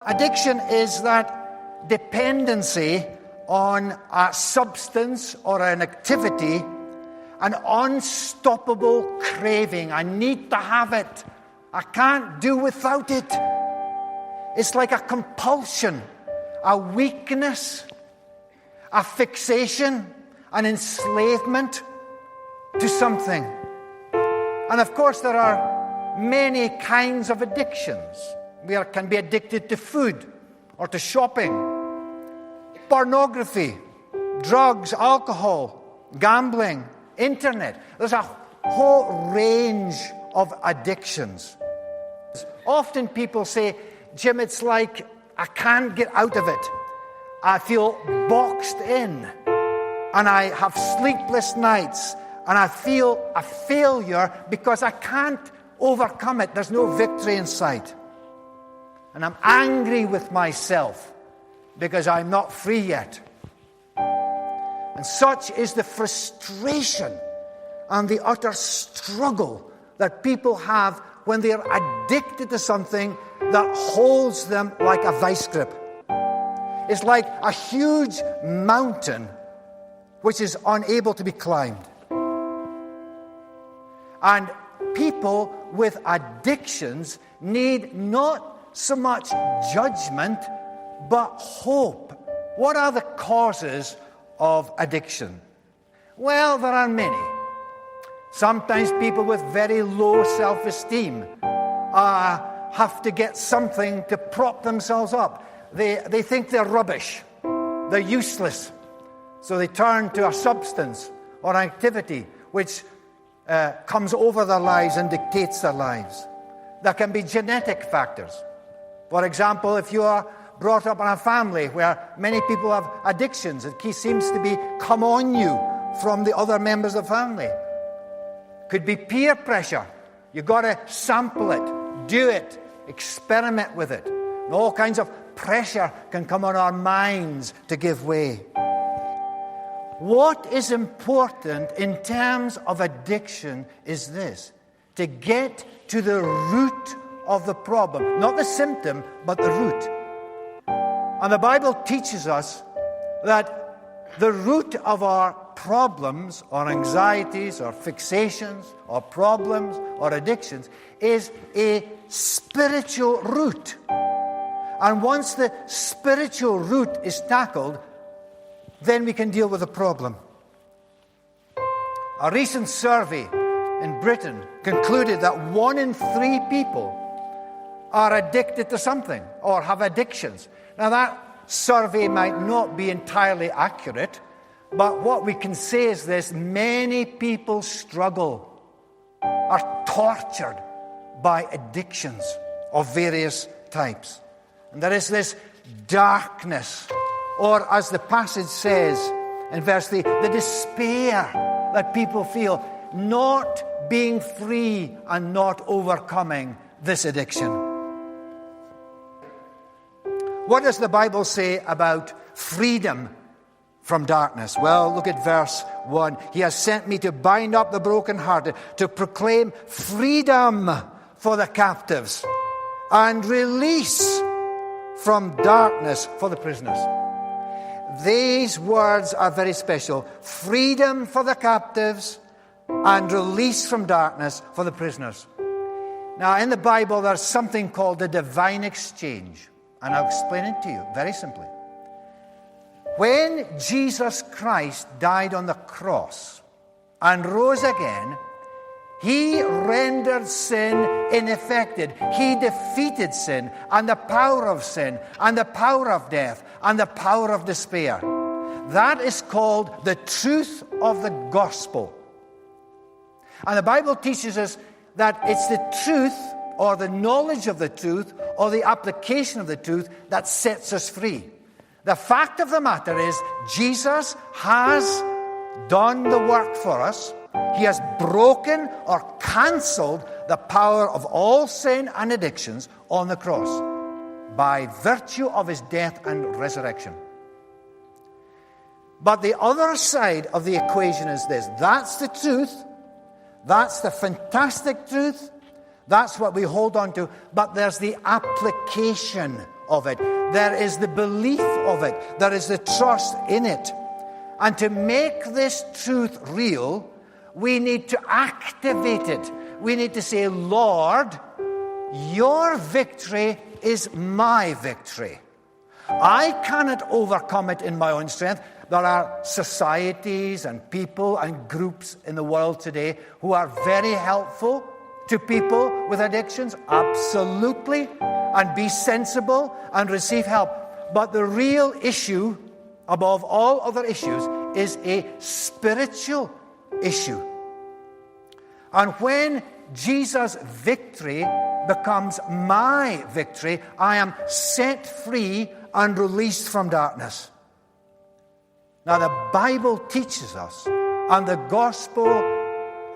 Addiction is that dependency on a substance or an activity, an unstoppable craving. I need to have it. I can't do without it. It's like a compulsion, a weakness, a fixation, an enslavement to something. And of course, there are many kinds of addictions. We can be addicted to food or to shopping, pornography, drugs, alcohol, gambling, internet. There's a whole range of addictions. Often people say, Jim, it's like I can't get out of it. I feel boxed in, and I have sleepless nights, and I feel a failure because I can't overcome it. There's no victory in sight. And I'm angry with myself because I'm not free yet. And such is the frustration and the utter struggle that people have when they are addicted to something that holds them like a vice grip. It's like a huge mountain which is unable to be climbed. And people with addictions need not so much judgment, but hope. What are the causes of addiction? Well, there are many. Sometimes people with very low self-esteem have to get something to prop themselves up. They think they're rubbish. They're useless. So they turn to a substance or an activity which comes over their lives and dictates their lives. There can be genetic factors. For example, if you are brought up in a family where many people have addictions, it seems to be come on you from the other members of the family. Could be peer pressure. You've got to sample it, do it, experiment with it. And all kinds of pressure can come on our minds to give way. What is important in terms of addiction is this: to get to the root of the problem. Not the symptom, but the root. And the Bible teaches us that the root of our problems or anxieties or fixations or problems or addictions is a spiritual root. And once the spiritual root is tackled, then we can deal with the problem. A recent survey in Britain concluded that 1 in 3 people are addicted to something or have addictions. Now, that survey might not be entirely accurate, but what we can say is this: many people struggle, are tortured by addictions of various types. And there is this darkness, or as the passage says in verse 3, the despair that people feel, not being free and not overcoming this addiction. What does the Bible say about freedom from darkness? Well, look at verse 1. He has sent me to bind up the brokenhearted, to proclaim freedom for the captives, and release from darkness for the prisoners. These words are very special. Freedom for the captives and release from darkness for the prisoners. Now, in the Bible, there's something called the divine exchange. And I'll explain it to you very simply. When Jesus Christ died on the cross and rose again, he rendered sin ineffective. He defeated sin and the power of sin and the power of death and the power of despair. That is called the truth of the gospel. And the Bible teaches us that it's the truth or the knowledge of the truth or the application of the truth that sets us free. The fact of the matter is, Jesus has done the work for us. He has broken or cancelled the power of all sin and addictions on the cross by virtue of his death and resurrection. But the other side of the equation is this. That's the truth. That's the fantastic truth. That's what we hold on to. But there's the application of it. There is the belief of it. There is the trust in it. And to make this truth real, we need to activate it. We need to say, Lord, your victory is my victory. I cannot overcome it in my own strength. There are societies and people and groups in the world today who are very helpful to people with addictions. Absolutely. And be sensible and receive help. But the real issue, above all other issues, is a spiritual issue. And when Jesus' victory becomes my victory, I am set free and released from darkness. Now, the Bible teaches us, and the gospel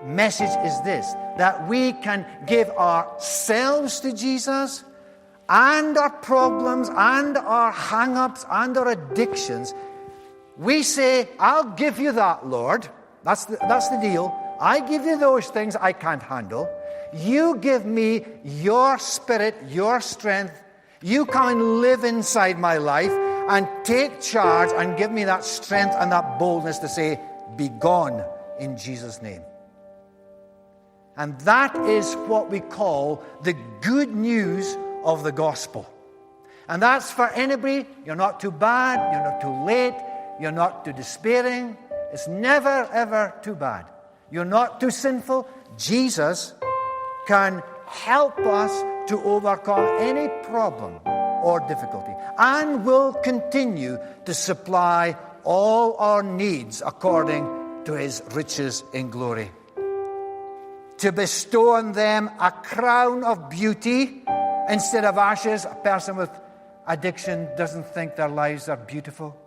message is this, that we can give ourselves to Jesus and our problems and our hang-ups and our addictions. We say, I'll give you that, Lord. That's the deal. I give you those things I can't handle. You give me your spirit, your strength. You come and live inside my life and take charge and give me that strength and that boldness to say, be gone in Jesus' name. And that is what we call the good news of the gospel. And that's for anybody. You're not too bad. You're not too late. You're not too despairing. It's never, ever too bad. You're not too sinful. Jesus can help us to overcome any problem or difficulty, and will continue to supply all our needs according to his riches in glory. To bestow on them a crown of beauty instead of ashes. A person with addiction doesn't think their lives are beautiful.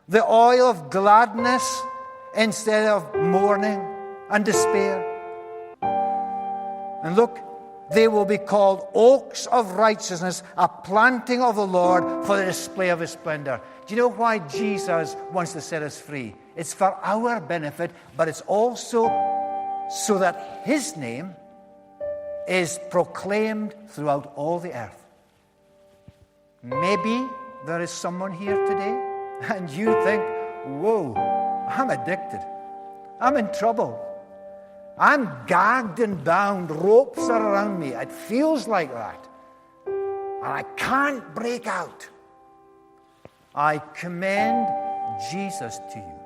The oil of gladness instead of mourning and despair. And look, they will be called oaks of righteousness, a planting of the Lord for the display of his splendor. Do you know why Jesus wants to set us free? It's for our benefit, but it's also so that his name is proclaimed throughout all the earth. Maybe there is someone here today and you think, whoa, I'm addicted. I'm in trouble. I'm gagged and bound. Ropes are around me. It feels like that. And I can't break out. I commend Jesus to you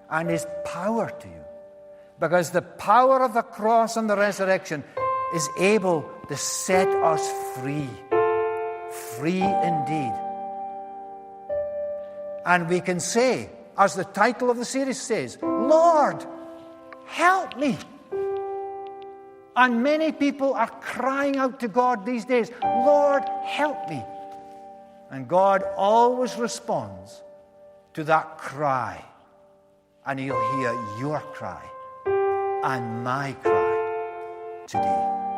and his power to you. Because the power of the cross and the resurrection is able to set us free. Free indeed. And we can say, as the title of the series says, Lord, help me. And many people are crying out to God these days, Lord, help me. And God always responds to that cry. And he'll hear your cry and my cry today.